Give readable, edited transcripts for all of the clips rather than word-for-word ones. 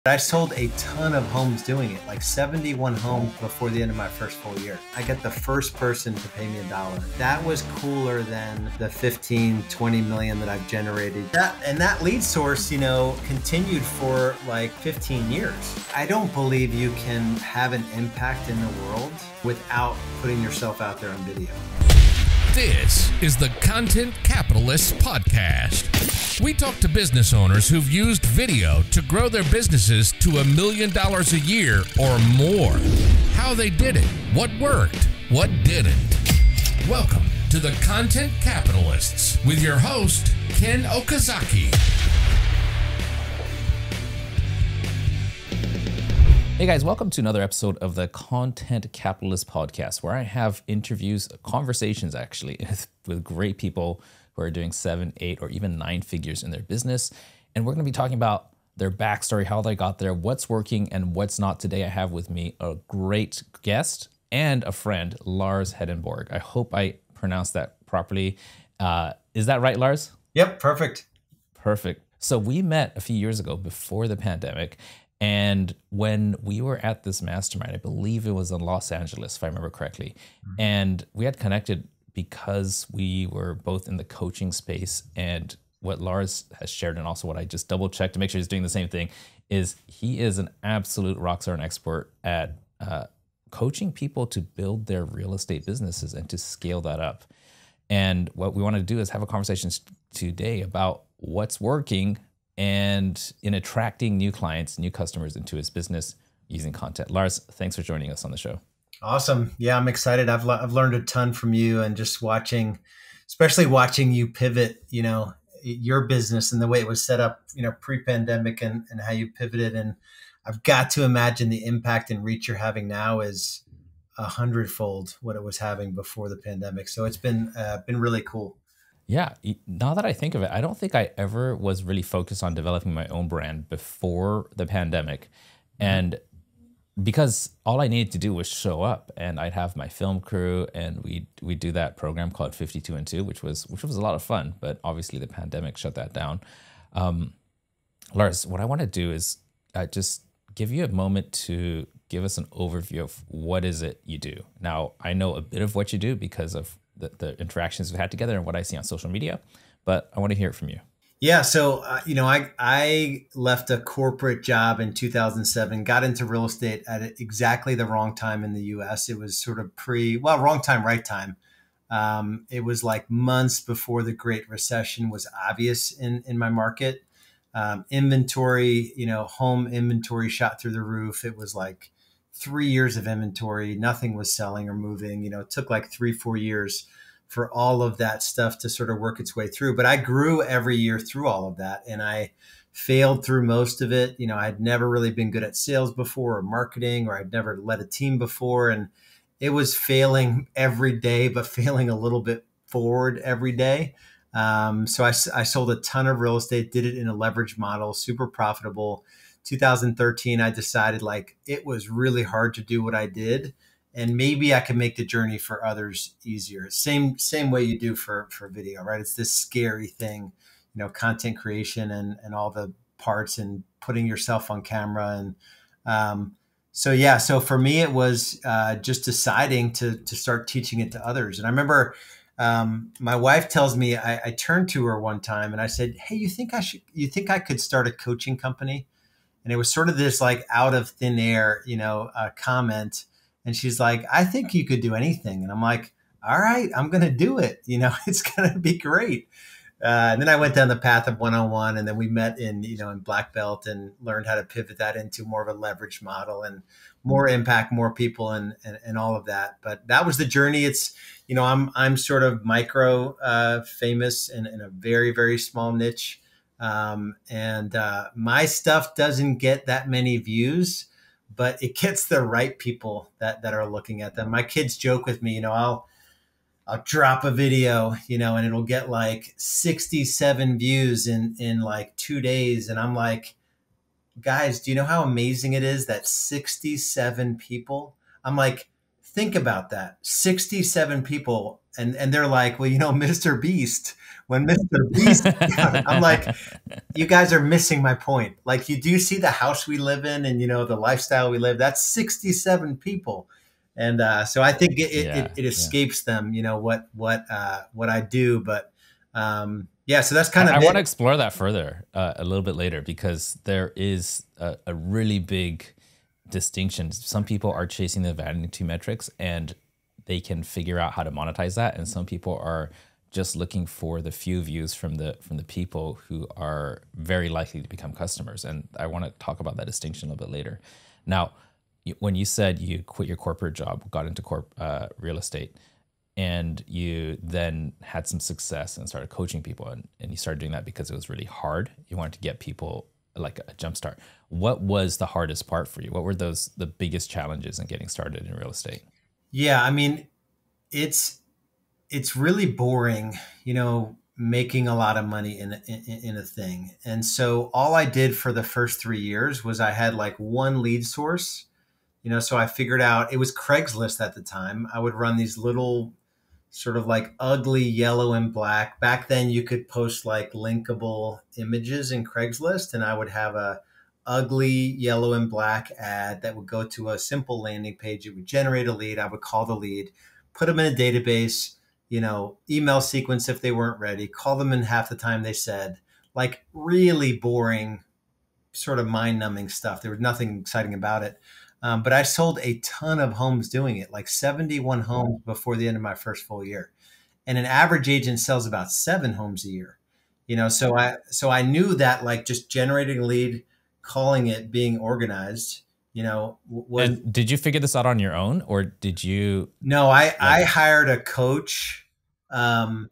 I sold a ton of homes doing it, like 71 homes before the end of my first full year. I got the first person to pay me $1. That was cooler than the 15, 20 million that I've generated. That lead source, continued for like 15 years. I don't believe you can have an impact in the world without putting yourself out there on video. This is the Content Capitalist Podcast. We talk to business owners who've used video to grow their businesses to $1 million a year or more. How they did it, what worked, what didn't. Welcome to the Content Capitalists with your host, Ken Okazaki. Hey guys, welcome to another episode of the Content Capitalist Podcast, where I have interviews, conversations actually, with great people who are doing 7, 8, or even 9 figures in their business. And we're going to be talking about their backstory, how they got there, what's working and what's not. Today I have with me a great guest and a friend, Lars Hedenborg. I hope I pronounced that properly. Is that right, Lars? Yep, perfect. Perfect. So we met a few years ago before the pandemic. And when we were at this mastermind, I believe it was in Los Angeles, if I remember correctly, and we had connected because we were both in the coaching space. And what Lars has shared, and also what I just double checked to make sure he's doing the same thing, is he is an absolute rockstar and expert at coaching people to build their real estate businesses and to scale that up. And what we want to do is have a conversation today about what's working and in attracting new clients, new customers into his business using content. Lars, thanks for joining us on the show. Awesome. Yeah, I'm excited. I've learned a ton from you, and just especially watching you pivot, your business and the way it was set up, pre-pandemic and how you pivoted. And I've got to imagine the impact and reach you're having now is 100-fold what it was having before the pandemic. So it's been really cool. Yeah, now that I think of it, I don't think I ever was really focused on developing my own brand before the pandemic. And because all I needed to do was show up, and I'd have my film crew, and we do that program called 52 and 2, which was a lot of fun, but obviously the pandemic shut that down. Lars, what I want to do is just give you a moment to give us an overview of what is it you do. Now, I know a bit of what you do because of the interactions we've had together and what I see on social media, but I want to hear it from you. Yeah. So, I left a corporate job in 2007, got into real estate at exactly the wrong time in the US. It was sort of wrong time, right time. It was like months before the Great Recession was obvious in my market. Inventory, home inventory shot through the roof. It was like 3 years of inventory. Nothing was selling or moving. It took like 3-4 years for all of that stuff to sort of work its way through. But I grew every year through all of that, and I failed through most of it. I'd never really been good at sales before or marketing, or I'd never led a team before. And it was failing every day, but failing a little bit forward every day. So I sold a ton of real estate, did it in a leverage model, super profitable. 2013, I decided it was really hard to do what I did, and maybe I could make the journey for others easier. Same way you do for video, right? It's this scary thing, content creation and all the parts and putting yourself on camera. And so for me, it was just deciding to start teaching it to others. And I remember my wife tells me, I turned to her one time and I said, "Hey, you think I could start a coaching company?" And it was sort of this out of thin air, comment. And she's like, "I think you could do anything." And I'm like, "All right, I'm going to do it. It's going to be great." And then I went down the path of one-on-one, and then we met in black belt and learned how to pivot that into more of a leverage model and more impact, more people and all of that. But that was the journey. It's, I'm sort of micro famous in a very, very small niche. My stuff doesn't get that many views, but it gets the right people that are looking at them. My kids joke with me, I'll drop a video, and it'll get like 67 views in like 2 days. And I'm like, guys, do you know how amazing it is that 67 people? I'm like, think about that. 67 people. And they're like, well, you know, Mr. Beast, when Mr. Beast, I'm like, you guys are missing my point. Like, you do see the house we live in and, you know, the lifestyle we live, that's 67 people. And so I think Yeah, it yeah. escapes them, you know, what I do. But yeah, so that's kind I of want to it. explore that further a little bit later because there is a really big distinction. Some people are chasing the vanity metrics and they can figure out how to monetize that, and some people are just looking for the few views from the people who are very likely to become customers. And I want to talk about that distinction a little bit later. Now, when you said you quit your corporate job, got into real estate, and you then had some success and started coaching people, and you started doing that because it was really hard. You wanted to get people like a jump start. What was the hardest part for you? What were the biggest challenges in getting started in real estate? Yeah, I mean, it's it's really boring, you know, making a lot of money in a thing. And so all I did for the first 3 years was I had like one lead source, you know, so I figured out it was Craigslist at the time. I would run these little sort of like ugly yellow and black. Back then you could post like linkable images in Craigslist, and I would have a ugly yellow and black ad that would go to a simple landing page. It would generate a lead. I would call the lead, put them in a database, you know, email sequence if they weren't ready, call them in half the time they said, like really boring, sort of mind numbing stuff. There was nothing exciting about it. But I sold a ton of homes doing it, like 71 homes before the end of my first full year. And an average agent sells about 7 homes a year. You know, so I knew that like just generating a lead, calling it, being organized, you know, was And did you figure this out on your own, or did you no, I like? hired a coach um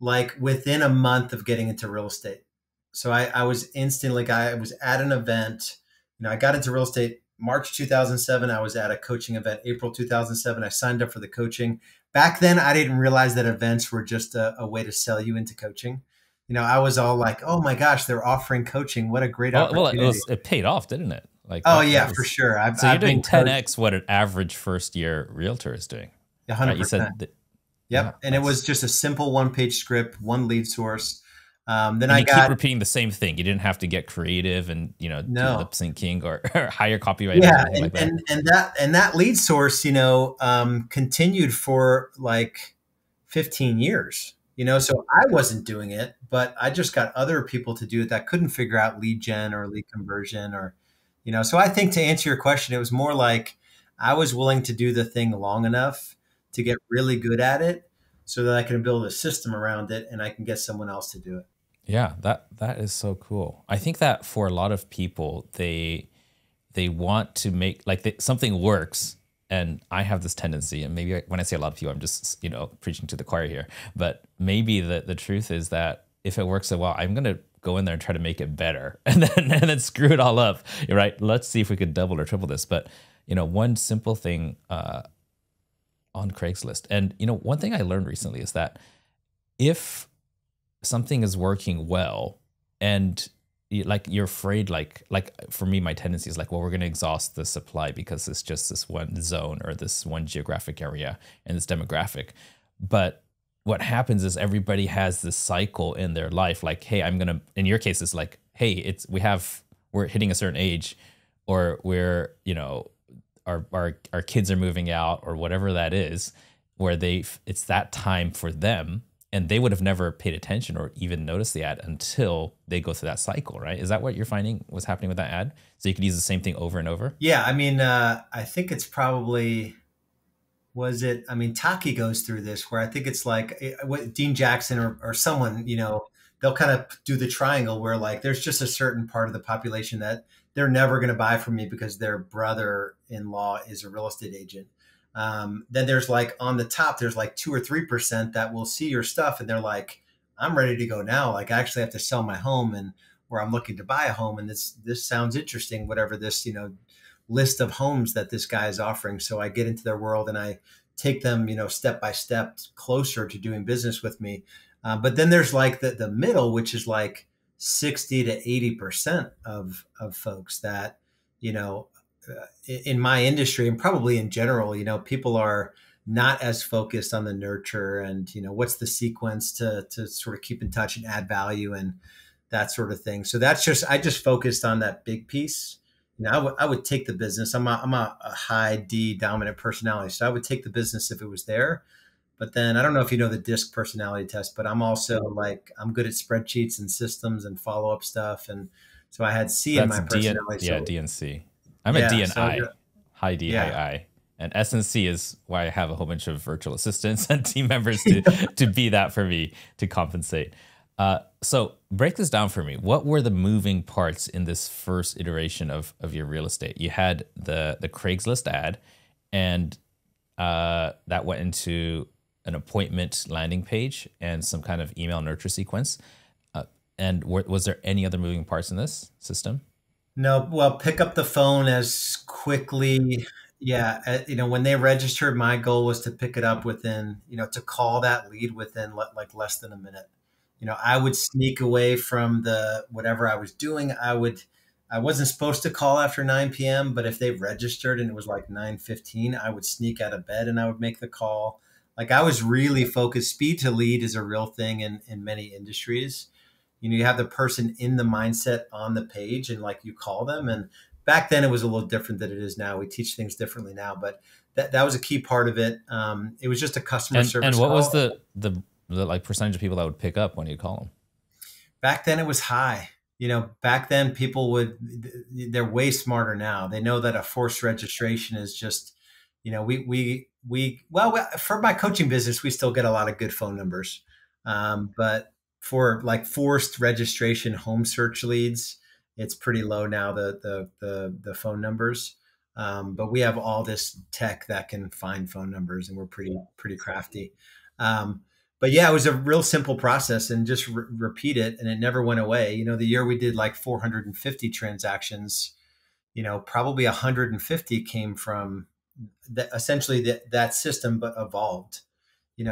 like within a month of getting into real estate. So I was instantly like I was at an event, you know, I got into real estate March 2007. I was at a coaching event April 2007. I signed up for the coaching. Back then, I didn't realize that events were just a way to sell you into coaching. You know, I was all like, "Oh my gosh, they're offering coaching! What a great Well, opportunity!" it paid off, didn't it? Like Oh that yeah, for was. sure. So you're I've doing been coached 10x what an average first year realtor is doing, right? You 100%. said that, yeah, Yep, and it was that's. just a simple one-page script, one lead source. Then And I you keep got repeating the same thing. You didn't have to get creative and do lip no. syncing or hire copywriters or Yeah, anything like that. and that lead source, you know, continued for like 15 years. You know, so I wasn't doing it, but I just got other people to do it that couldn't figure out lead gen or lead conversion or, you know. So I think to answer your question, it was more like I was willing to do the thing long enough to get really good at it, so that I can build a system around it and I can get someone else to do it. Yeah, that is so cool. I think that for a lot of people, they want to make like something works. And I have this tendency, and maybe when I say a lot of people, I'm just preaching to the choir here. But maybe the truth is that if it works so well, I'm gonna go in there and try to make it better, and then screw it all up. Right? Let's see if we could double or triple this. But one simple thing on Craigslist, and one thing I learned recently is that if something is working well and you're afraid, like for me, my tendency is like, well, we're going to exhaust the supply because it's just this one zone or this one geographic area and this demographic. But what happens is everybody has this cycle in their life, like, hey, in your case, it's like, hey, we're hitting a certain age, or we're our kids are moving out or whatever that is, where it's that time for them, and they would have never paid attention or even noticed the ad until they go through that cycle, right? Is that what you're finding was happening with that ad? So you could use the same thing over and over? Yeah, I mean, I think it's probably was it? I mean, Taki goes through this where I think it's like what Dean Jackson or someone, you know, they'll kind of do the triangle where like there's just a certain part of the population that they're never going to buy from me because their brother-in-law is a real estate agent. Then there's like on the top, there's like 2 or 3% that will see your stuff and they're like, I'm ready to go now. Like I actually have to sell my home and where I'm looking to buy a home. And this sounds interesting, whatever this, you know, list of homes that this guy is offering. So I get into their world and I take them, you know, step by step closer to doing business with me. But then there's like the middle, which is like 60 to 80% of folks that, you know, in my industry and probably in general, people are not as focused on the nurture and, what's the sequence to sort of keep in touch and add value and that sort of thing. So I just focused on that big piece. I would take the business. I'm a high D dominant personality. So I would take the business if it was there. But then I don't know if you know the DISC personality test, but I'm also like, I'm good at spreadsheets and systems and follow-up stuff. And so I had C in my personality. Yeah, D and C. I'm a D and I. High D, high I. And S and C is why I have a whole bunch of virtual assistants and team members to be that for me, to compensate. So break this down for me. What were the moving parts in this first iteration of your real estate? You had the Craigslist ad, and that went into an appointment landing page and some kind of email nurture sequence. And was there any other moving parts in this system? No, well, pick up the phone as quickly. Yeah. When they registered, my goal was to pick it up within, to call that lead within like less than a minute. I would sneak away from the whatever I was doing. I wasn't supposed to call after 9 p.m., but if they registered and it was like 9:15, I would sneak out of bed and I would make the call. Like I was really focused. Speed to lead is a real thing in many industries. You have the person in the mindset on the page and like you call them. And back then it was a little different than it is now. We teach things differently now, but that was a key part of it. It was just a customer service. And what was the like percentage of people that would pick up when you call them? Back then it was high. Back then people they're way smarter now. They know that a forced registration is just, for my coaching business, we still get a lot of good phone numbers. But for like forced registration home search leads, it's pretty low now, the phone numbers. But we have all this tech that can find phone numbers and we're pretty crafty. But yeah, it was a real simple process and just repeat it. And it never went away. The year we did like 450 transactions, probably 150 came from essentially that system, but evolved,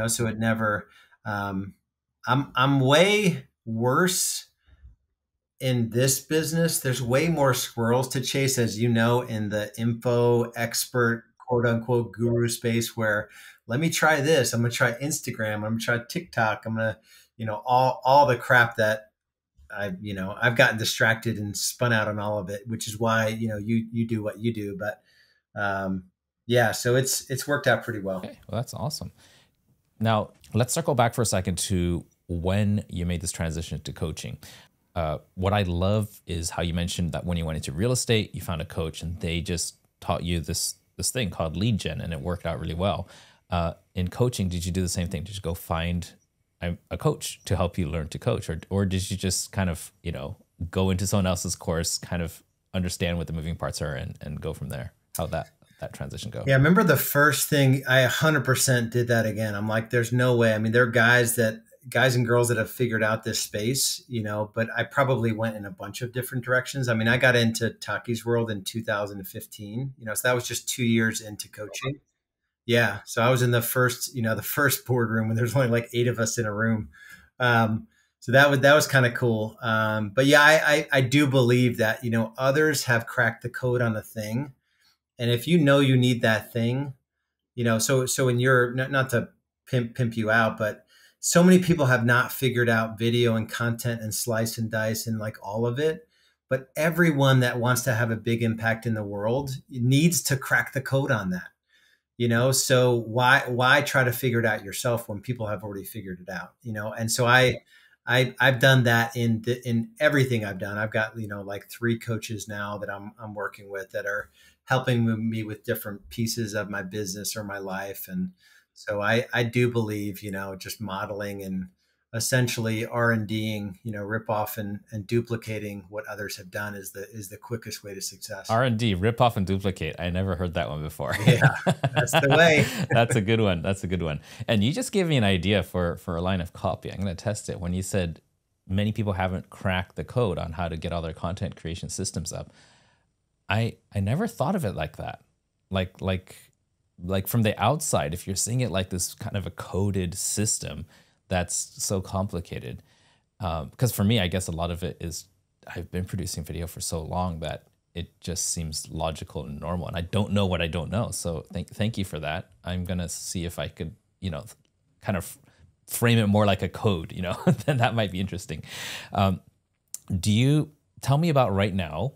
so it never, I'm way worse in this business. There's way more squirrels to chase, as in the info expert, quote unquote, guru space where let me try this. I'm going to try Instagram. I'm going to try TikTok. I'm going to, all the crap that I've gotten distracted and spun out on all of it, which is why, you do what you do. But, yeah, so it's worked out pretty well. Okay, well, that's awesome. Now let's circle back for a second to when you made this transition to coaching. What I love is how you mentioned that when you went into real estate, you found a coach and they just taught you this thing called lead gen, and it worked out really well. In coaching, did you do the same thing? Did you go find a coach to help you learn to coach, or did you just kind of go into someone else's course, kind of understand what the moving parts are, and go from there? How'd that transition go? Yeah, I remember the first thing, I 100% did that again. I'm like, there's no way. I mean, there are guys and girls that have figured out this space, but I probably went in a bunch of different directions. I mean, I got into Taki's world in 2015, so that was just 2 years into coaching. Yeah. So I was in the first boardroom when there's only like 8 of us in a room. So that was kind of cool. But yeah, I do believe that, others have cracked the code on a thing. And if you need that thing, so when you're not to pimp you out, but so many people have not figured out video and content and slice and dice and like all of it. But everyone that wants to have a big impact in the world needs to crack the code on that. So why try to figure it out yourself when people have already figured it out, And so I've done that in everything I've done. I've got, like 3 coaches now that I'm working with that are helping me with different pieces of my business or my life. And so I do believe, just modeling and essentially R&Ding, rip off and duplicating what others have done is the quickest way to success. R&D, rip off and duplicate. I never heard that one before. Yeah, that's the way. That's a good one. And you just gave me an idea for a line of copy. I'm going to test it. When you said many people haven't cracked the code on how to get all their content creation systems up, I never thought of it like that. Like from the outside, if you're seeing it like this kind of a coded system that's so complicated. Because for me, I guess a lot of it is I've been producing video for so long that it just seems logical and normal. And I don't know what I don't know. So thank you for that. I'm going to see if I could, kind of frame it more like a code, then that might be interesting. Do you tell me about right now?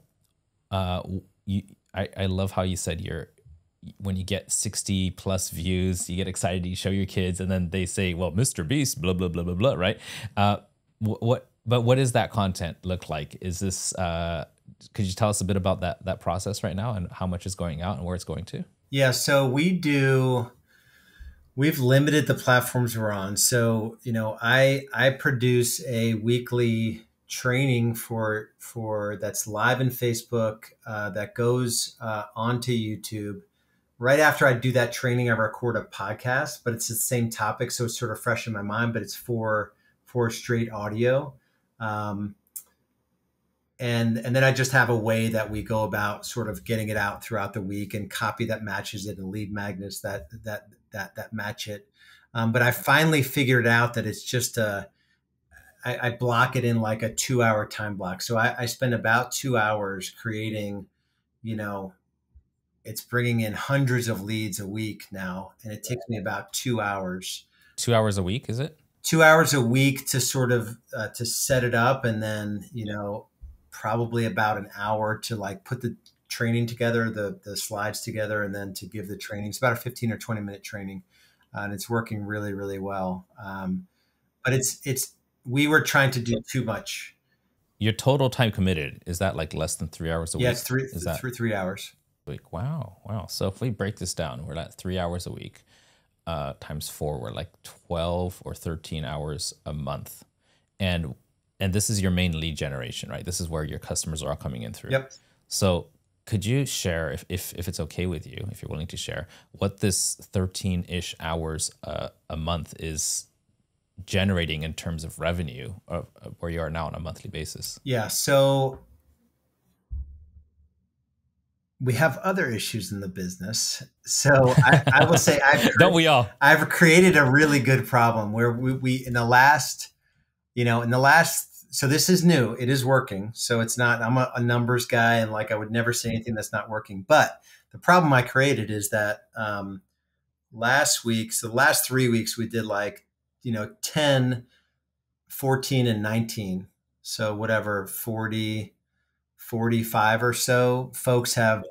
I love how you said when you get 60 plus views, you get excited, you show your kids, and then they say, well, Mr. Beast, blah, blah, blah, blah, blah, right? What does that content look like? Is this, could you tell us a bit about that process right now and how much is going out and where it's going to? Yeah. So we've limited the platforms we're on. So, I produce a weekly training for that's live in Facebook, that goes onto YouTube. Right after I do that training, I record a podcast, but it's the same topic. So it's sort of fresh in my mind, but it's for straight audio. And then I just have a way that we go about sort of getting it out throughout the week, and copy that matches it, and lead magnets that match it. But I finally figured out that it's just I block it in like a 2-hour time block. So I spend about 2 hours creating, it's bringing in hundreds of leads a week now. And it takes me about 2 hours. 2 hours a week, is it? 2 hours a week to sort of, to set it up. And then, probably about an hour to like put the training together, the slides together, and then to give the training. It's about a 15 or 20 minute training. And it's working really, really well. But we were trying to do too much. Your total time committed, is that like less than 3 hours a week? Yeah, it's 3 hours. Week. Wow. So if we break this down, we're at 3 hours a week, times 4, we're like 12 or 13 hours a month. And this is your main lead generation, right? This is where your customers are all coming in through. Yep. So could you share, if it's okay with you, if you're willing to share, what this 13-ish hours a month is generating in terms of revenue, where you are now on a monthly basis? Yeah. So we have other issues in the business. So I will say, don't we all? I've created a really good problem where we in the last, so this is new. It is working. So it's not, I'm a numbers guy, and like, I would never say anything that's not working. But the problem I created is that last week, so the last 3 weeks, we did like, 10, 14, and 19. So whatever, 40, 45 or so folks have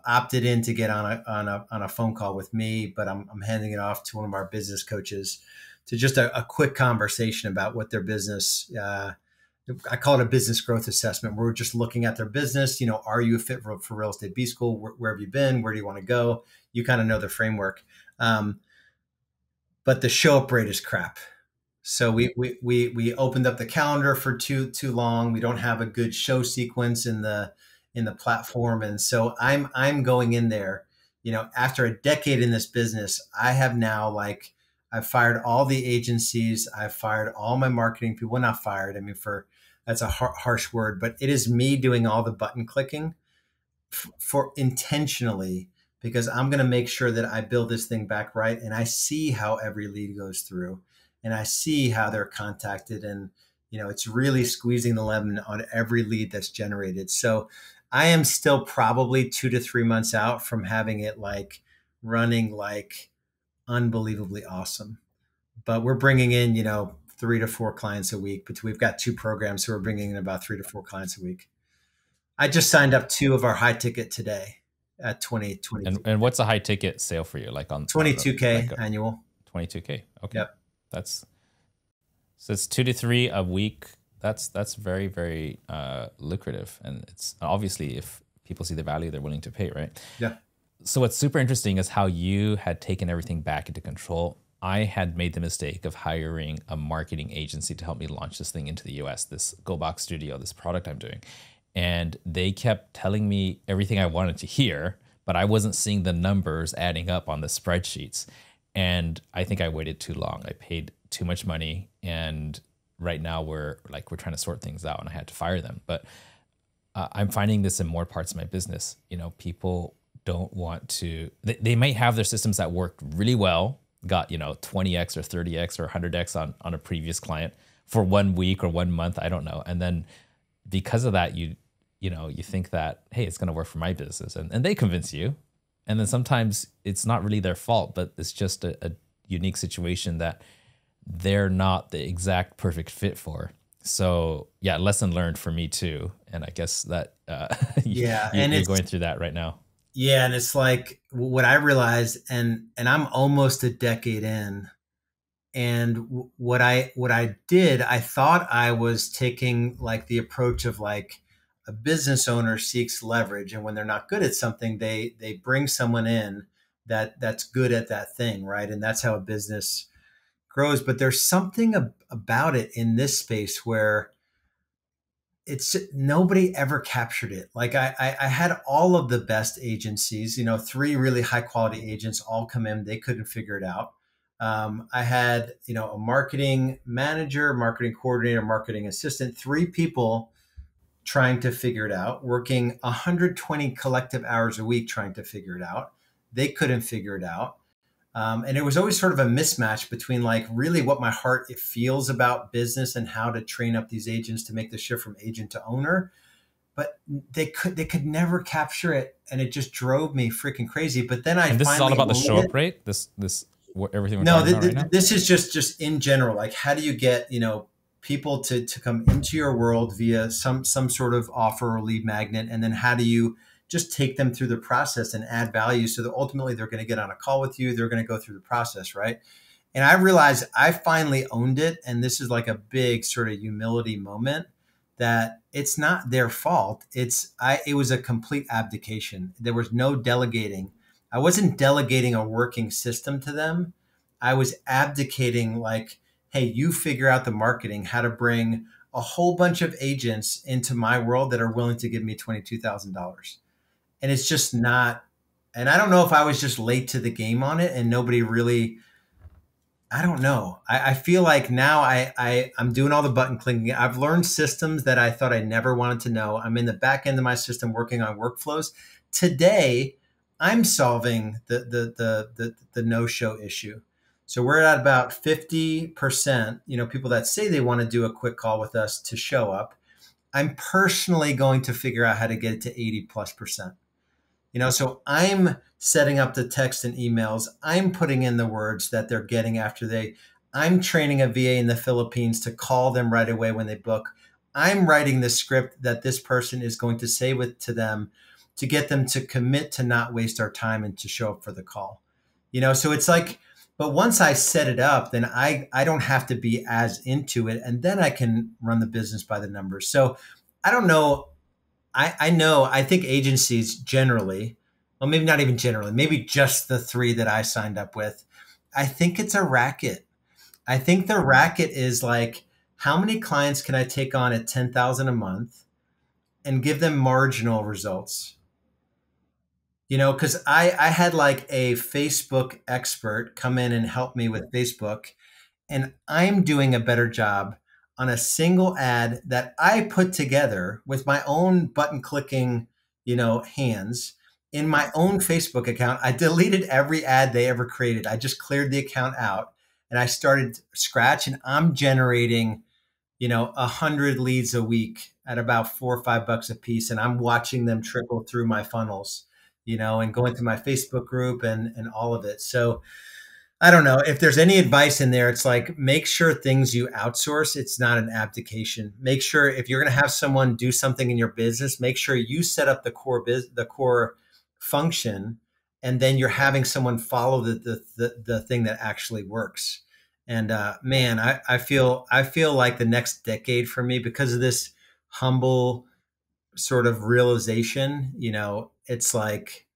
opted in to get on a phone call with me, but I'm handing it off to one of our business coaches to just a quick conversation about what their business, I call it a business growth assessment. We're just looking at their business. Are you a fit for Real Estate B School? Where have you been? Where do you want to go? You kind of know the framework. But the show up rate is crap. So we opened up the calendar for too long. We don't have a good show sequence in the platform. And so I'm going in there, after a decade in this business, I have now I've fired all the agencies. I've fired all my marketing people. Well, not fired. I mean, that's a harsh word, but it is me doing all the button clicking for intentionally, because I'm going to make sure that I build this thing back right. And I see how every lead goes through, and I see how they're contacted, and, it's really squeezing the lemon on every lead that's generated. So I am still probably 2 to 3 months out from having it running unbelievably awesome. But we're bringing in, 3 to 4 clients a week, but we've got 2 programs. So we're bringing in about 3 to 4 clients a week. I just signed up 2 of our high ticket today at 20. And what's a high ticket sale for you? Like on 22K annual. 22K. Okay. Yep. So it's 2 to 3 a week. That's very, very lucrative. And it's obviously, if people see the value, they're willing to pay, right? Yeah. So what's super interesting is how you had taken everything back into control. I had made the mistake of hiring a marketing agency to help me launch this thing into the US, this Go Box Studio, this product I'm doing. And they kept telling me everything I wanted to hear, but I wasn't seeing the numbers adding up on the spreadsheets. And I think I waited too long. I paid too much money. And right now we're trying to sort things out, and I had to fire them. But I'm finding this in more parts of my business. People don't want to, they might have their systems that worked really well, got 20x or 30x or 100x on a previous client for 1 week or 1 month, I don't know. And then because of that, you think that, hey, it's going to work for my business, and they convince you. And then sometimes it's not really their fault, but it's just a unique situation that they're not the exact perfect fit for. So yeah, lesson learned for me too. And I guess that you're going through that right now. Yeah, and it's like what I realized, and I'm almost a decade in, and what I did, I thought I was taking like the approach of like a business owner seeks leverage, and when they're not good at something, they bring someone in that's good at that thing, right? And that's how a business grows. But there's something about it in this space where it's nobody ever captured it. Like I had all of the best agencies, 3 really high quality agents all come in. They couldn't figure it out. I had, a marketing manager, marketing coordinator, marketing assistant, 3 people trying to figure it out, working 120 collective hours a week trying to figure it out. They couldn't figure it out. And it was always sort of a mismatch between like really what my heart it feels about business and how to train up these agents to make the shift from agent to owner. But they could never capture it, and it just drove me freaking crazy. But then and this is all about the show up rate. Everything we're talking about right now? This is just in general. Like, how do you get people to come into your world via some sort of offer or lead magnet, and then how do you just take them through the process and add value so that ultimately they're going to get on a call with you. They're going to go through the process, right? And I realized I finally owned it. And this is like a big sort of humility moment that it's not their fault. It was a complete abdication. There was no delegating. I wasn't delegating a working system to them. I was abdicating like, hey, you figure out the marketing, how to bring a whole bunch of agents into my world that are willing to give me $22,000. And it's just not, and I don't know if I was just late to the game on it and nobody really, I don't know. I feel like now I'm doing all the button clicking. I've learned systems that I thought I never wanted to know. I'm in the back end of my system working on workflows. Today, I'm solving the no-show issue. So we're at about 50%, people that say they want to do a quick call with us to show up. I'm personally going to figure out how to get it to 80+%. So I'm setting up the text and emails. I'm putting in the words that they're getting I'm training a VA in the Philippines to call them right away when they book. I'm writing the script that this person is going to say to them to get them to commit to not waste our time and to show up for the call. So it's like, but once I set it up, then I don't have to be as into it. And then I can run the business by the numbers. So I don't know. I think agencies generally, well, maybe not even generally, maybe just the 3 that I signed up with, I think it's a racket. I think the racket is like, how many clients can I take on at $10,000 a month and give them marginal results? Because I had like a Facebook expert come in and help me with Facebook, and I'm doing a better job on a single ad that I put together with my own button clicking, hands in my own Facebook account. I deleted every ad they ever created. I just cleared the account out and I started scratch, and I'm generating, 100 leads a week at about $4 or $5 a piece. And I'm watching them trickle through my funnels, and going through my Facebook group and all of it. So I don't know if there's any advice in there. It's like, make sure things you outsource, it's not an abdication. Make sure if you're going to have someone do something in your business, make sure you set up the core function, and then you're having someone follow the thing that actually works. And man, I feel like the next decade for me, because of this humble sort of realization, it's like,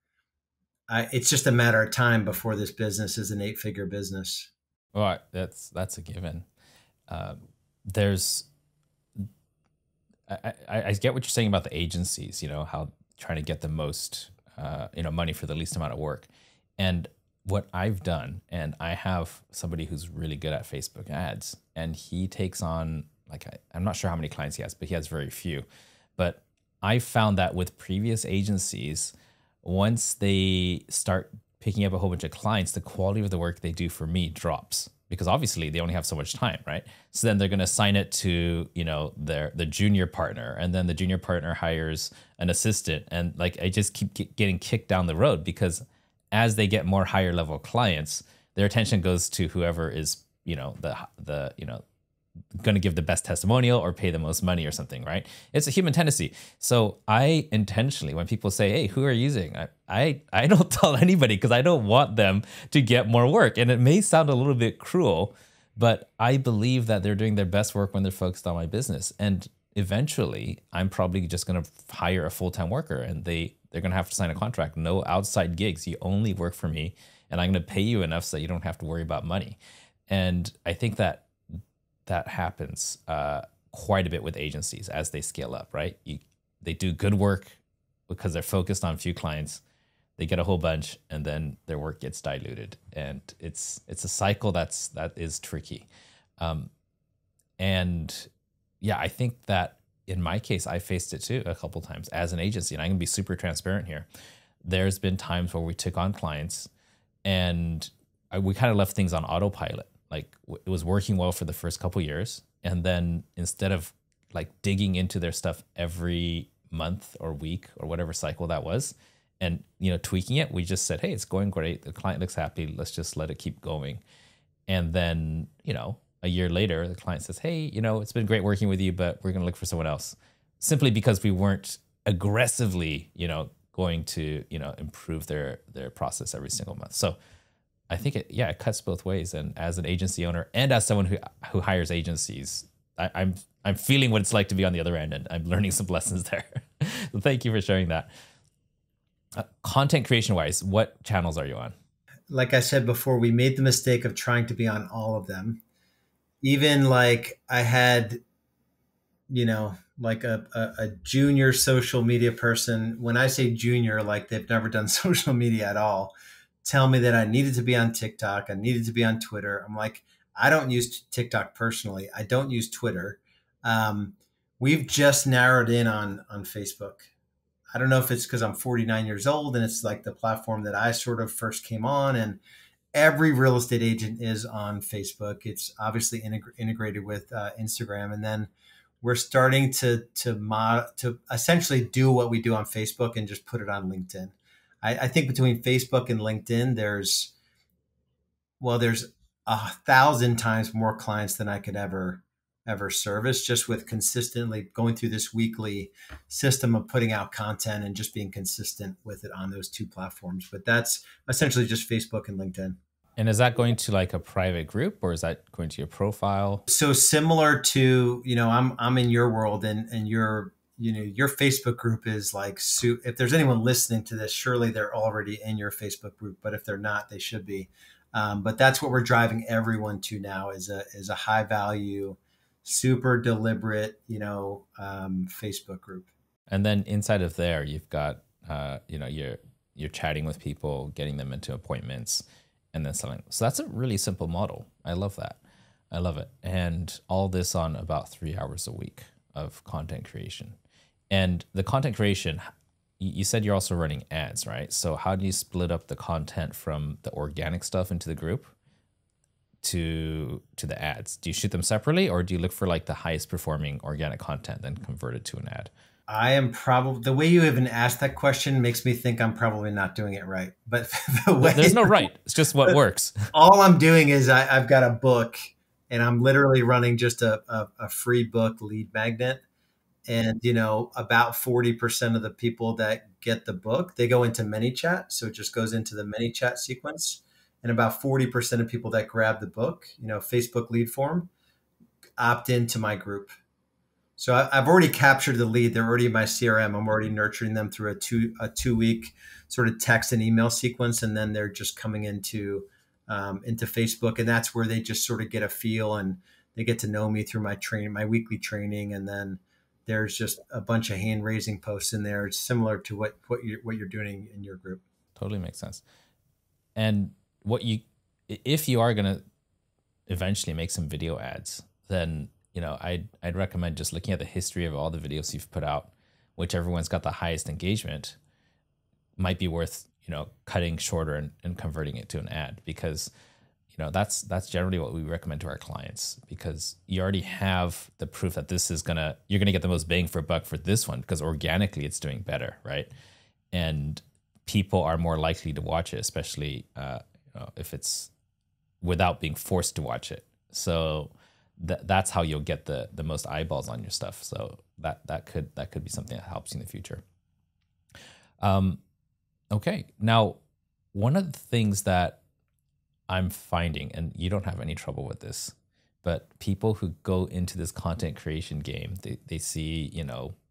it's just a matter of time before this business is an 8-figure business. Well, that's a given. I get what you're saying about the agencies, how trying to get the most, money for the least amount of work. And what I've done, and I have somebody who's really good at Facebook ads, and he takes on, like, I'm not sure how many clients he has, but he has very few. But I found that with previous agencies, once they start picking up a whole bunch of clients, the quality of the work they do for me drops. because obviously they only have so much time, right? So then they're going to assign it to, you know, the junior partner, and then the junior partner hires an assistant, and like I just keep getting kicked down the road, because as they get more higher level clients, their attention goes to whoever is, you know, the you know, going to give the best testimonial or pay the most money or something, right? It's a human tendency. So I intentionally, when people say, hey, who are you using? I don't tell anybody, because I don't want them to get more work. And it may sound a little bit cruel, but I believe that they're doing their best work when they're focused on my business. And eventually I'm probably just going to hire a full-time worker, and they're going to have to sign a contract. No outside gigs. You only work for me, and I'm going to pay you enough so that you don't have to worry about money. And I think that happens quite a bit with agencies as they scale up, right? They do good work because they're focused on a few clients. They get a whole bunch, and then their work gets diluted, and it's a cycle that is tricky. And yeah, I think that in my case, I faced it too a couple times as an agency, and I'm gonna be super transparent here. There's been times where we took on clients, and we kind of left things on autopilot. Like it was working well for the first couple years, and then instead of like digging into their stuff every month or week or whatever cycle that was, and you know, tweaking it, we just said, hey, it's going great, the client looks happy, let's just let it keep going. And then, you know, a year later, the client says, hey, you know, it's been great working with you, but we're going to look for someone else, simply because we weren't aggressively, you know, going to, you know, improve their process every single month. So I think it cuts both ways. And as an agency owner, and as someone who hires agencies, I'm feeling what it's like to be on the other end, and I'm learning some lessons there. So thank you for sharing that. Content creation wise, what channels are you on? Like I said before, we made the mistake of trying to be on all of them. Even like I had, you know, like a junior social media person. When I say junior, like they've never done social media at all, tell me that I needed to be on TikTok, I needed to be on Twitter. I'm like, I don't use TikTok personally. I don't use Twitter. We've just narrowed in on Facebook. I don't know if it's because I'm 49 years old and it's like the platform that I sort of first came on, and every real estate agent is on Facebook. It's obviously integrated with Instagram. And then we're starting to essentially do what we do on Facebook and just put it on LinkedIn. I think between Facebook and LinkedIn, there's 1,000 times more clients than I could ever service, just with consistently going through this weekly system of putting out content and just being consistent with it on those two platforms. But that's essentially just Facebook and LinkedIn. And is that going to like a private group, or is that going to your profile? So similar to, you know, I'm in your world, and your Facebook group is like, if there's anyone listening to this, surely they're already in your Facebook group, but if they're not, they should be. But that's what we're driving everyone to now, is a high value, super deliberate, you know, Facebook group. And then inside of there, you've got, you know, you're chatting with people, getting them into appointments, and then selling. So that's a really simple model. I love that. I love it. And all this on about 3 hours a week of content creation. And the content creation, you said you're also running ads, right? So how do you split up the content from the organic stuff into the group to the ads? Do you shoot them separately, or do you look for like the highest performing organic content, then convert it to an ad? I am probably, the way you even asked that question makes me think I'm probably not doing it right. But there's no right. It's just what works. All I'm doing is I've got a book, and I'm literally running just a free book lead magnet. And, you know, about 40% of the people that get the book, they go into ManyChat. So it just goes into the ManyChat sequence. And about 40% of people that grab the book, you know, Facebook lead form, opt into my group. So I've already captured the lead. They're already in my CRM. I'm already nurturing them through a 2-week sort of text and email sequence. And then they're just coming into Facebook. And that's where they just sort of get a feel, and they get to know me through my weekly training. And then there's just a bunch of hand raising posts in there. It's similar to what you're doing in your group. Totally makes sense. And if you are going to eventually make some video ads, then, you know, I'd recommend just looking at the history of all the videos you've put out, whichever one's got the highest engagement might be worth, you know, cutting shorter and converting it to an ad. Because, that's generally what we recommend to our clients, because you already have the proof that you're gonna get the most bang for buck for this one, because organically it's doing better, right? And people are more likely to watch it, especially if it's without being forced to watch it. So that's how you'll get the most eyeballs on your stuff. So that could be something that helps you in the future. Okay, now one of the things that I'm finding, and you don't have any trouble with this, but people who go into this content creation game, they see,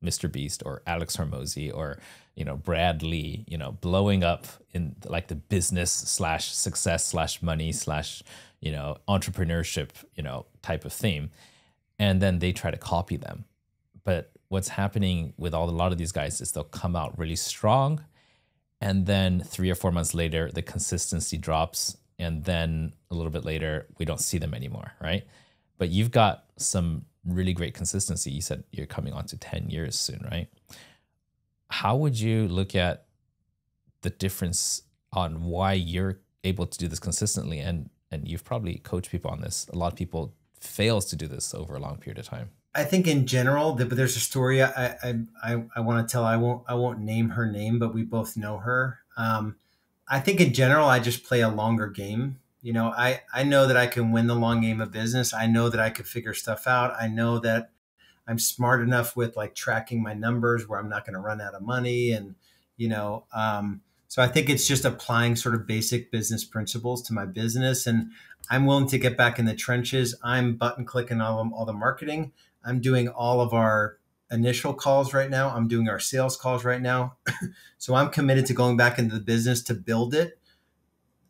Mr. Beast or Alex Hormozy or, Brad Lee, blowing up in like the business / success / money / entrepreneurship, type of theme. And then they try to copy them. But what's happening with a lot of these guys is they'll come out really strong, and then 3 or 4 months later, the consistency drops. And then a little bit later, we don't see them anymore, right? But you've got some really great consistency. You said you're coming on to 10 years soon, right? How would you look at the difference on why you're able to do this consistently? And you've probably coached people on this. A lot of people fails to do this over a long period of time. I think in general, but there's a story I want to tell. I won't name her name, but we both know her. I think in general, I just play a longer game. I know that I can win the long game of business. I know that I could figure stuff out. I know that I'm smart enough with like tracking my numbers where I'm not going to run out of money. And, so I think it's just applying sort of basic business principles to my business. And I'm willing to get back in the trenches. I'm button clicking all the marketing. I'm doing all of our initial calls right now. I'm doing our sales calls right now. So I'm committed to going back into the business to build it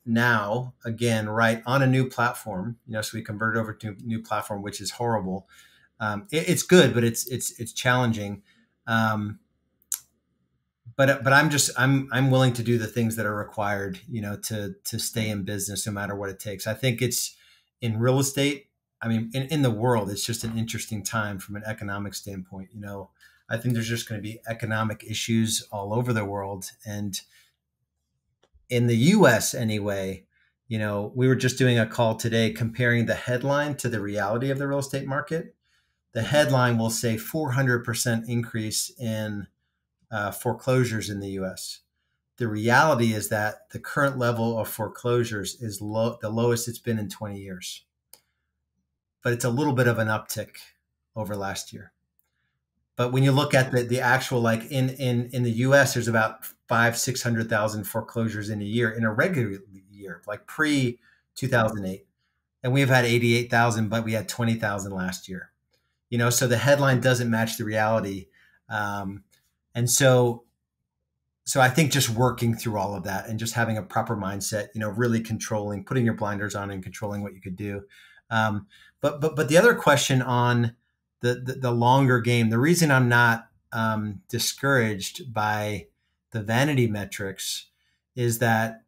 now again, right, on a new platform. So we converted over to a new platform, which is horrible. It's good, but it's challenging. But I'm willing to do the things that are required, to stay in business no matter what it takes. I think it's in real estate. I mean, in the world, it's just an interesting time from an economic standpoint. I think there's just going to be economic issues all over the world. And in the US anyway, we were just doing a call today comparing the headline to the reality of the real estate market. The headline will say 400% increase in foreclosures in the US. The reality is that the current level of foreclosures is the lowest it's been in 20 years. But it's a little bit of an uptick over last year. But when you look at the actual, like in the US, there's about 500,000-600,000 foreclosures in a year, in a regular year, like pre 2008. And we've had 88,000, but we had 20,000 last year. So the headline doesn't match the reality. And so I think just working through all of that and just having a proper mindset, really controlling, putting your blinders on and controlling what you could do. But the other question on the longer game, the reason I'm not discouraged by the vanity metrics is that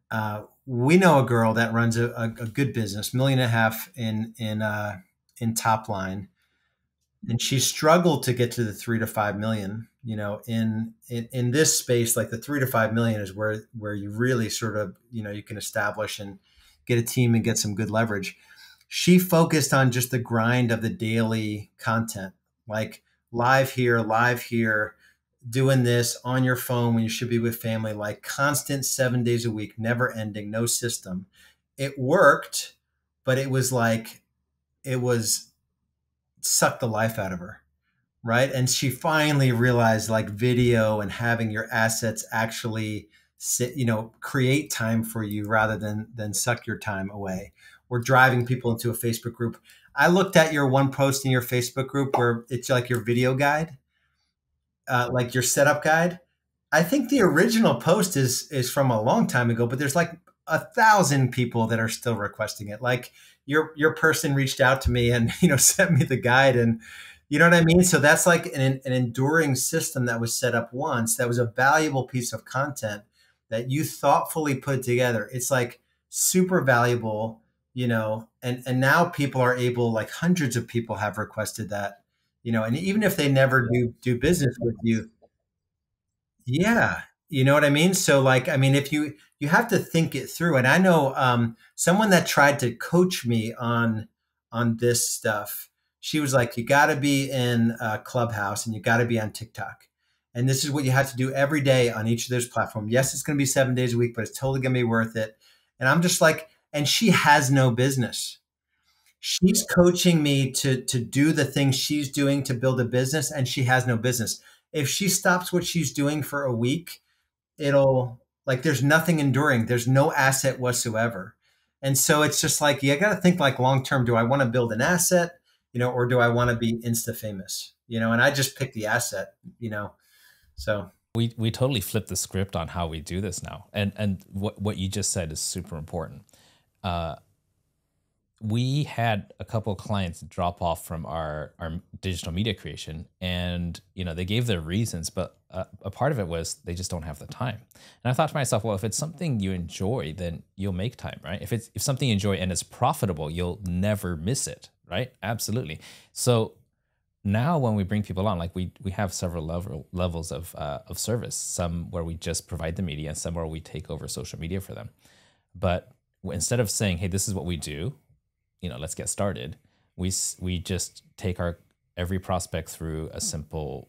we know a girl that runs a good business, $1.5 million in top line, and she struggled to get to the 3 to 5 million. In this space, like the 3 to 5 million is where you really sort of you can establish and get a team and get some good leverage. She focused on just the grind of the daily content, like live here, doing this on your phone when you should be with family, like constant 7 days a week, never ending, no system. It worked, but it was sucked the life out of her. Right. And she finally realized like video and having your assets actually create time for you rather than suck your time away. We're driving people into a Facebook group. I looked at your one post in your Facebook group where it's like your video guide, like your setup guide. I think the original post is from a long time ago, but there's like 1,000 people that are still requesting it. Like your person reached out to me and, sent me the guide, and you know what I mean? So that's like an enduring system that was set up once. That was a valuable piece of content that you thoughtfully put together. It's like super valuable, and now people are able, like hundreds of people have requested that, and even if they never do business with you. Yeah. You know what I mean? So like, I mean, if you have to think it through. And I know someone that tried to coach me on this stuff. She was like, you got to be in a Clubhouse and you got to be on TikTok. And this is what you have to do every day on each of those platforms. Yes, it's going to be 7 days a week, but it's totally going to be worth it. And I'm just like, and she has no business. She's coaching me to do the things she's doing to build a business, and she has no business. If she stops what she's doing for a week, it'll like there's nothing enduring. There's no asset whatsoever. And so it's just like you got to think like long term. Do I want to build an asset, or do I want to be insta famous, And I just picked the asset, So We totally flipped the script on how we do this now, and what you just said is super important. We had a couple of clients drop off from our digital media creation, and they gave their reasons, but a part of it was they just don't have the time. And I thought to myself, well, if it's something you enjoy, then you'll make time, right? If something you enjoy and it's profitable, you'll never miss it, right? Absolutely. So now when we bring people on, like we have several levels of service, some where we just provide the media and some where we take over social media for them. But instead of saying, hey, this is what we do, let's get started, we just take every prospect through a simple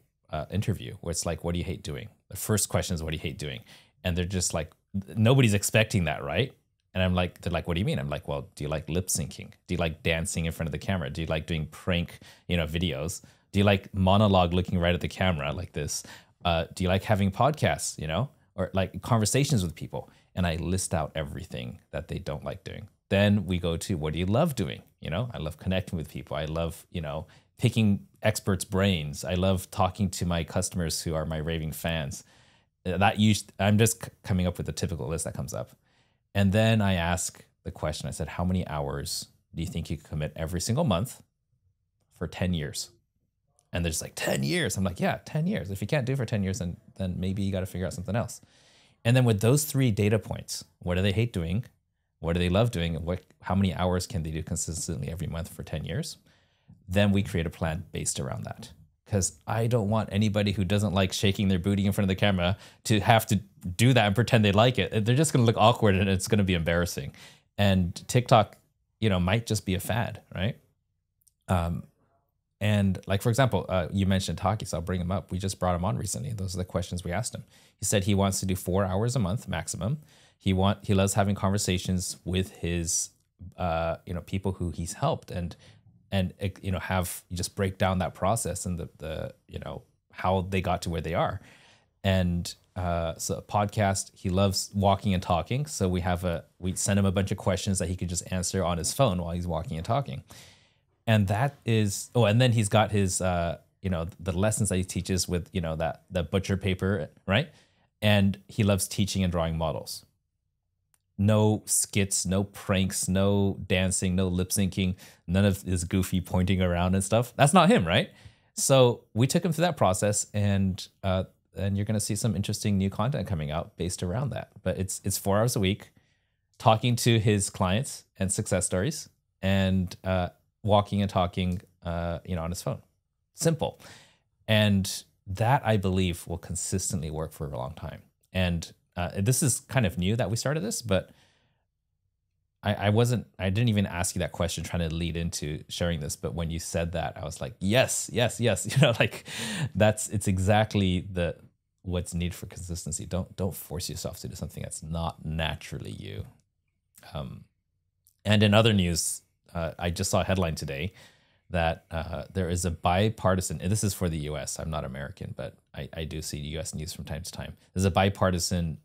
interview where it's like, what do you hate doing? The first question is, what do you hate doing? And they're just like, nobody's expecting that, right? And I'm like, they're like, what do you mean? I'm like, well, do you like lip syncing? Do you like dancing in front of the camera? Do you like doing prank, videos? Do you like monologue looking right at the camera like this? Do you like having podcasts, or like conversations with people? And I list out everything that they don't like doing. Then we go to, what do you love doing? I love connecting with people. I love, picking experts' brains. I love talking to my customers who are my raving fans. I'm just coming up with the typical list that comes up. And then I ask the question, I said, how many hours do you think you could commit every single month for 10 years? And they're just like, 10 years. I'm like, yeah, 10 years. If you can't do it for 10 years, then maybe you got to figure out something else. And then with those 3 data points, what do they hate doing? What do they love doing? And how many hours can they do consistently every month for 10 years? Then we create a plan based around that. Because I don't want anybody who doesn't like shaking their booty in front of the camera to have to do that and pretend they like it. They're just going to look awkward and it's going to be embarrassing. And TikTok, might just be a fad, right? And like, for example, you mentioned Taki, so I'll bring him up. We just brought him on recently. Those are the questions we asked him. He said he wants to do 4 hours a month maximum. He loves having conversations with his, people who he's helped and have you just break down that process and the how they got to where they are. And so a podcast, he loves walking and talking. So we send him a bunch of questions that he could just answer on his phone while he's walking and talking. And that is, and then he's got his, the lessons that he teaches with, that butcher paper, right? And he loves teaching and drawing models. No skits, no pranks, no dancing, no lip syncing, none of this goofy pointing around and stuff. That's not him, right? So we took him through that process, and you're going to see some interesting new content coming out based around that. But it's 4 hours a week, talking to his clients and success stories, and walking and talking, on his phone. Simple, and that I believe will consistently work for a long time. And this is kind of new that we started this, but I didn't even ask you that question trying to lead into sharing this. But when you said that, I was like, yes. It's exactly what's needed for consistency. Don't force yourself to do something that's not naturally you. And in other news, I just saw a headline today that there is a bipartisan, and this is for the US, I'm not American, but I do see US news from time to time. There's a bipartisan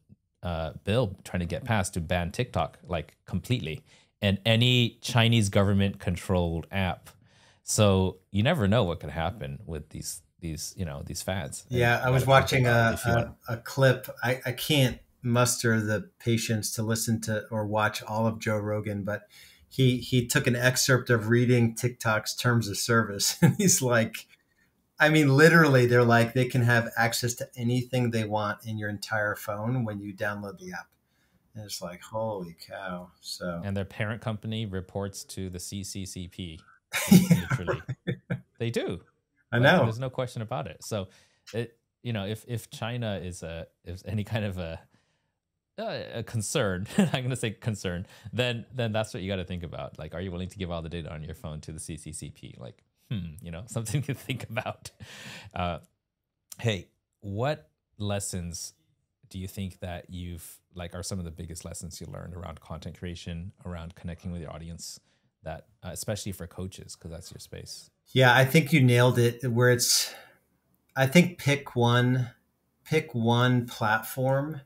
bill trying to get passed to ban TikTok like completely and any Chinese government controlled app. So you never know what could happen with these fads. Yeah, I was watching a clip. I can't muster the patience to listen to or watch all of Joe Rogan, but he took an excerpt of reading TikTok's terms of service, and he's like, I mean, literally, they're like, they can have access to anything they want in your entire phone when you download the app. And it's like, holy cow. So, and their parent company reports to the CCCP. Yeah, literally. They do. I know. There's no question about it. So you know, if China is any kind of a concern, I'm going to say concern, then that's what you got to think about. Like, are you willing to give all the data on your phone to the CCCP? Like, you know, something to think about. Hey, what lessons do you think that you've like are some of the biggest lessons you learned around content creation, around connecting with your audience, that especially for coaches, because that's your space? Yeah, I think you nailed it. Where it's, I think pick one platform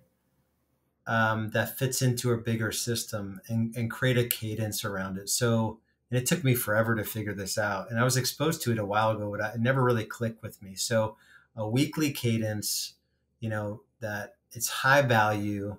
that fits into a bigger system, and create a cadence around it. So, and it took me forever to figure this out. And I was exposed to it a while ago, but it never really clicked with me. So, a weekly cadence, that it's high value,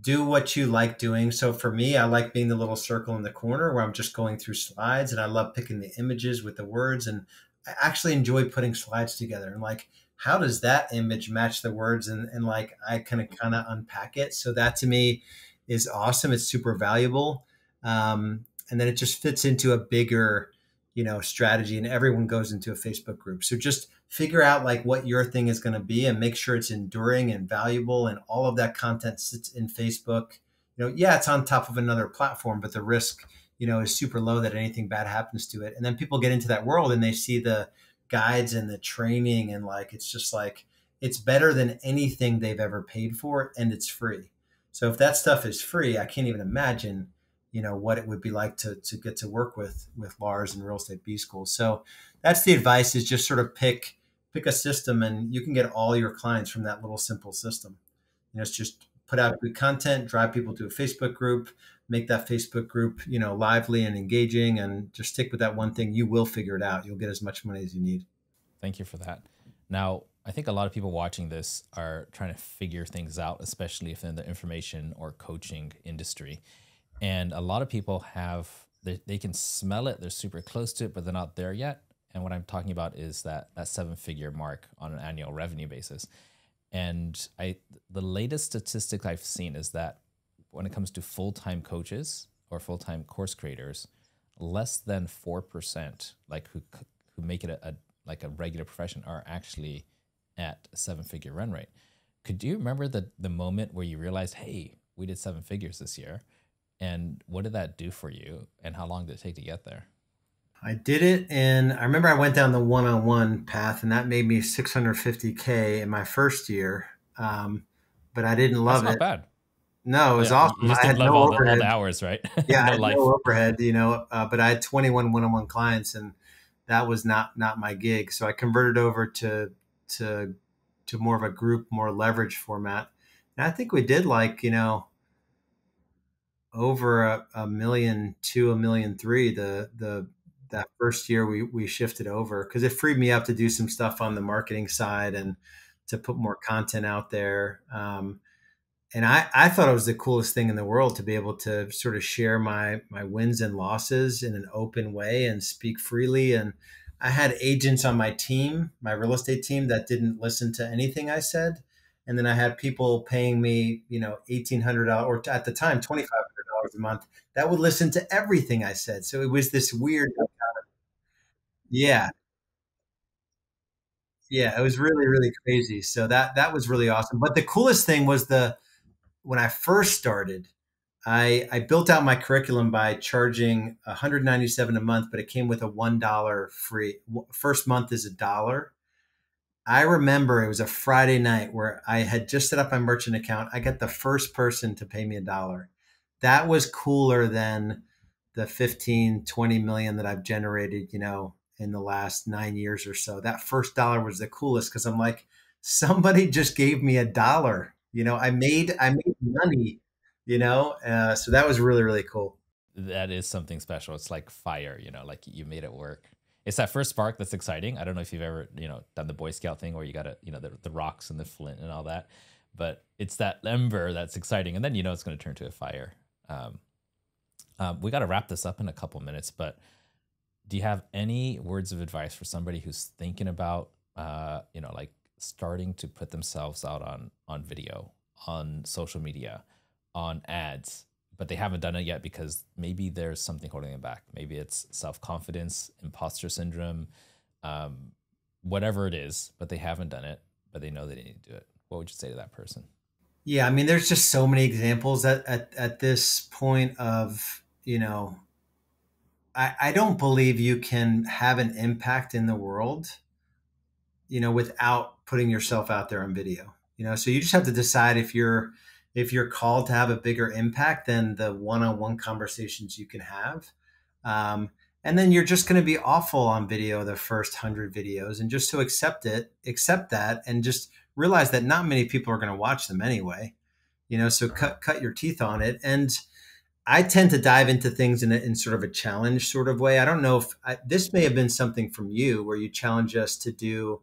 do what you like doing. So for me, I like being the little circle in the corner where I'm just going through slides, and I love picking the images with the words. And I actually enjoy putting slides together and like, how does that image match the words? And like, I kind of unpack it. So that to me is awesome. It's super valuable. And then it just fits into a bigger, strategy, and everyone goes into a Facebook group. So just figure out like what your thing is going to be, and make sure it's enduring and valuable, and all of that content sits in Facebook. Yeah, it's on top of another platform, but the risk, is super low that anything bad happens to it. And then people get into that world and they see the guides and the training, and like, it's just like, it's better than anything they've ever paid for, and it's free. So if that stuff is free, I can't even imagine what it would be like to get to work with Lars and Real Estate B School. So that's the advice, is just sort of pick a system, and you can get all your clients from that little simple system. It's just put out good content, drive people to a Facebook group, make that Facebook group, lively and engaging, and just stick with that one thing. You will figure it out. You'll get as much money as you need. Thank you for that. Now, I think a lot of people watching this are trying to figure things out, especially if in the information or coaching industry. And a lot of people they can smell it. They're super close to it, but they're not there yet. And what I'm talking about is that 7-figure mark on an annual revenue basis. And the latest statistic I've seen is that when it comes to full-time coaches or full-time course creators, less than 4%, like who make it a regular profession, are actually at a 7-figure run rate. Could you remember the moment where you realized, hey, we did 7 figures this year? And what did that do for you? And how long did it take to get there? I did it, and I remember I went down the one-on-one path, and that made me $650K in my first year. But I didn't love it. That's not bad. No, it was awesome. You just didn't love all the hours, right? Yeah, I had no overhead, but I had 21 one-on-one clients, and that was not my gig. So I converted over to more of a group, more leverage format. And I think we did like, over $1.2 million, $1.3 million that first year we shifted over, because it freed me up to do some stuff on the marketing side and to put more content out there. And I thought it was the coolest thing in the world to be able to sort of share my wins and losses in an open way and speak freely. And I had agents on my team, my real estate team, that didn't listen to anything I said. And then I had people paying me, $1,800, or at the time, $2,500 a month, that would listen to everything I said. So it was this weird, yeah. Yeah, it was really, really crazy. So that was really awesome. But the coolest thing was when I first started, I built out my curriculum by charging $197 a month, but it came with a $1 free. First month is $1. I remember it was a Friday night where I had just set up my merchant account. I got the first person to pay me $1. That was cooler than the 15, 20 million that I've generated, in the last 9 years or so. That first $1 was the coolest, because I'm like, somebody just gave me $1. I made money, so that was really, really cool. That is something special. It's like fire, like you made it work. It's that first spark that's exciting. I don't know if you've ever, done the Boy Scout thing where you got to, the rocks and the flint and all that, but it's that ember that's exciting. And then, it's going to turn to a fire. We got to wrap this up in a couple minutes, but do you have any words of advice for somebody who's thinking about, like starting to put themselves out on video, on social media, on ads, but they haven't done it yet because maybe there's something holding them back? Maybe it's self-confidence, imposter syndrome, whatever it is, but they haven't done it, but they know they need to do it. What would you say to that person? Yeah, I mean, there's just so many examples at this point of, I don't believe you can have an impact in the world, without putting yourself out there on video. So you just have to decide if you're called to have a bigger impact than the one-on-one conversations you can have. And then you're just going to be awful on video the first 100 videos, and just to accept that, and just realize that not many people are going to watch them anyway. So cut your teeth on it. And I tend to dive into things in sort of a challenge sort of way. I don't know if this may have been something from you where you challenge us to do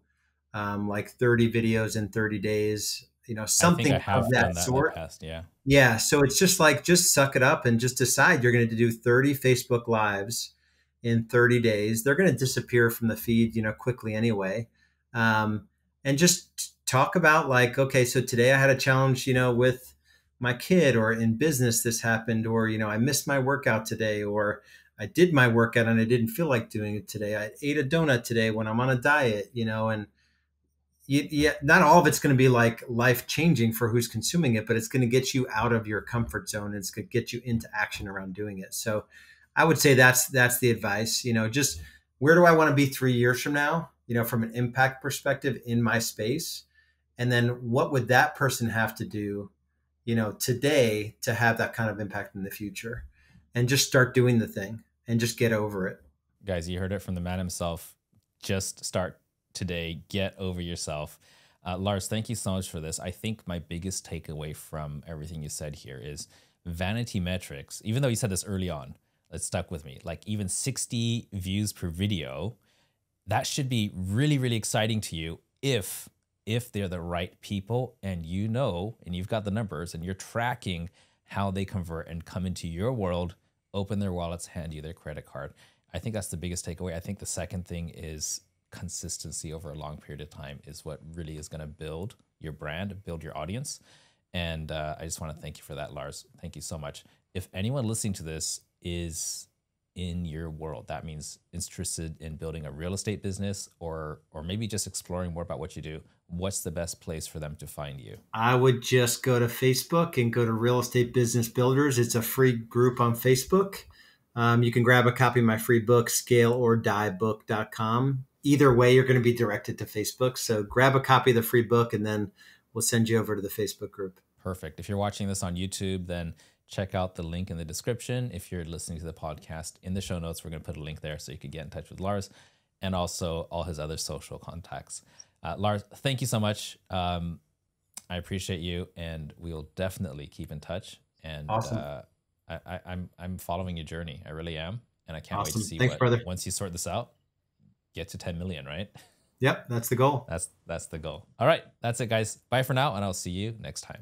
like 30 videos in 30 days, something I have of done that that sort. in the past. Yeah. Yeah. So it's just like, just suck it up and just decide you're going to do 30 Facebook Lives in 30 days. They're going to disappear from the feed, quickly anyway. And just talk about like, okay, so today I had a challenge, with my kid, or in business this happened, or, I missed my workout today, or I did my workout and I didn't feel like doing it today. I ate a donut today when I'm on a diet, and not all of it's going to be like life changing for who's consuming it, but it's going to get you out of your comfort zone. And it's going to get you into action around doing it. So I would say that's the advice, just where do I want to be 3 years from now, from an impact perspective in my space? And then what would that person have to do, today to have that kind of impact in the future? And just start doing the thing and just get over it. Guys, you heard it from the man himself. Just start today. Get over yourself. Lars, thank you so much for this. I think my biggest takeaway from everything you said here is vanity metrics. Even though you said this early on, it stuck with me. Like even 60 views per video, that should be really, really exciting to you if they're the right people, and and you've got the numbers and you're tracking how they convert and come into your world, open their wallets, hand you their credit card. I think that's the biggest takeaway. I think the second thing is consistency over a long period of time is what really is going to build your brand, build your audience. And I just want to thank you for that, Lars. Thank you so much. If anyone listening to this is in your world, that means interested in building a real estate business, or maybe just exploring more about what you do, what's the best place for them to find you? I would just go to Facebook and go to Real Estate Business Builders. It's a free group on Facebook. You can grab a copy of my free book, scaleorddiebook.com. Either way, you're going to be directed to Facebook. So grab a copy of the free book and then we'll send you over to the Facebook group. Perfect. If you're watching this on YouTube, then check out the link in the description. If you're listening to the podcast, in the show notes, we're going to put a link there so you can get in touch with Lars and also all his other social contacts. Lars, thank you so much. I appreciate you, and we'll definitely keep in touch. And awesome. I'm following your journey. I really am, and I can't awesome. wait to see Thanks, brother. Once you sort this out, get to 10 million, right? Yep, that's the goal. That's the goal. All right, that's it, guys. Bye for now, and I'll see you next time.